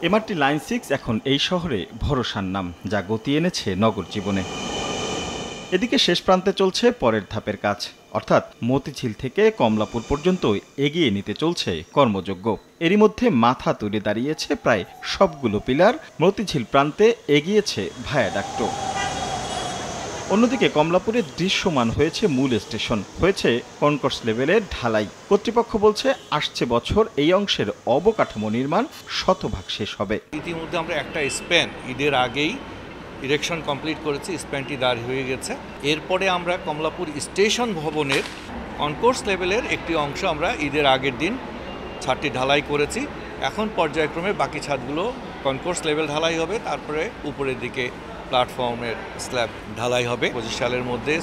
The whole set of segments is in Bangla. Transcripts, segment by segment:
এমআরটি লাইন 6 এখন এই শহরে ভরসার নাম, যা গতি এনেছে নগর জীবনে। এদিকে শেষ প্রান্তে চলছে পরের ধাপের কাজ, অর্থাৎ মতিঝিল থেকে কমলাপুর পর্যন্ত এগিয়ে নিতে চলছে কর্মযজ্ঞ। এরই মধ্যে মাথা তুলে দাঁড়িয়েছে প্রায় সবগুলো পিলার, মতিঝিল প্রান্তে এগিয়েছে ভায়াডাক্টও। অন্যদিকে কমলাপুরে দৃশ্যমান হয়েছে মূল স্টেশন, হয়েছে কনকোর্স লেভেলের ঢালাই। কর্তৃপক্ষ বলছে আসছে বছর এই অংশের অবকাঠামো নির্মাণ শতভাগ শেষ হবে। ইতিমধ্যে আমরা একটা স্প্যান ঈদের আগেই ইরেকশন কমপ্লিট করেছি, স্প্যানটি দাঁড় হয়ে গেছে। এরপরে আমরা কমলাপুর স্টেশন ভবনের কনকোর্স লেভেলের একটি অংশ আমরা ঈদের আগের দিন ছাদটি ঢালাই করেছি। এখন পর্যায়ক্রমে বাকি ছাদগুলো কনকোর্স লেভেল ঢালাই হবে, তারপরে উপরের দিকে প্ল্যাটফর্মের স্ল্যাব ঢালাই হবে। 25 সালের মধ্যে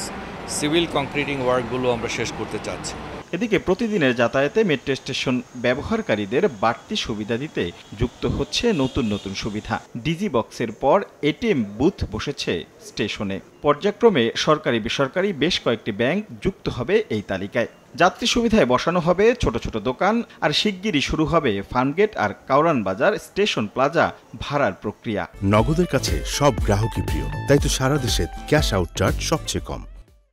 সিভিল কংক্রিটিং ওয়ার্কগুলো আমরা শেষ করতে চাচ্ছি। এদিকে প্রতিদিনের যাতায়াতে মেট্রো স্টেশন ব্যবহারকারীদের বাড়তি সুবিধা দিতে যুক্ত হচ্ছে নতুন নতুন সুবিধা। ডিজি বক্সের পর এটিএম বুথ বসেছে স্টেশনে। পর্যায়ক্রমে সরকারি বেসরকারি বেশ কয়েকটি ব্যাংক যুক্ত হবে এই তালিকায়। যাত্রী সুবিধায় বসানো হবে ছোট ছোট দোকান, আর শিগগিরই শুরু হবে ফার্মগেট আর কাউরান বাজার স্টেশন প্লাজা ভাড়ার প্রক্রিয়া। নগদের কাছে সব গ্রাহকই প্রিয়, তাই তো সারা দেশে ক্যাশ আউট চার্জ সবচেয়ে কম।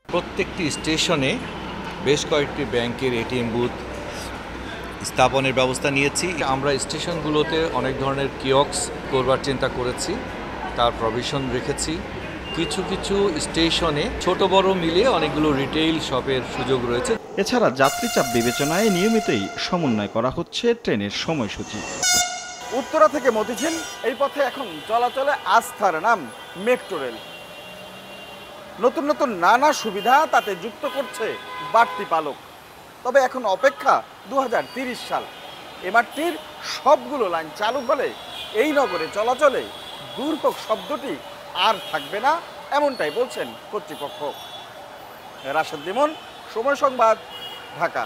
প্রত্যেকটি স্টেশনে বেশ কয়েকটি ব্যাংকের এটিএম বুথ স্থাপনের ব্যবস্থা নিয়েছি। আমরা স্টেশনগুলোতে অনেক ধরনের কিয়স্ক করবার চিন্তা করেছি, তার প্রভিশন রেখেছি। কিছু কিছু স্টেশনে ছোট বড় মিলিয়ে অনেকগুলো রিটেইল শপের সুযোগ রয়েছে। এছাড়া যাত্রী চাপ বিবেচনায় নিয়মিতই সমন্বয় করা হচ্ছে ট্রেনের সময়সূচি। উত্তরা থেকে মতিঝিল এই পথে এখন চলাচলে আস্থার নাম মেট্রো রেল। নতুন নতুন নানা সুবিধা তাতে যুক্ত করছে বাড়তি পালক। তবে এখন অপেক্ষা 2030 সাল। এমআরটির সবগুলো লাইন চালু হলে এই নগরে চলাচলে দুর্ভোগ শব্দটি আর থাকবে না, এমনটাই বলছেন কর্তৃপক্ষ। রাশেদ লিমন, সময় সংবাদ, ঢাকা।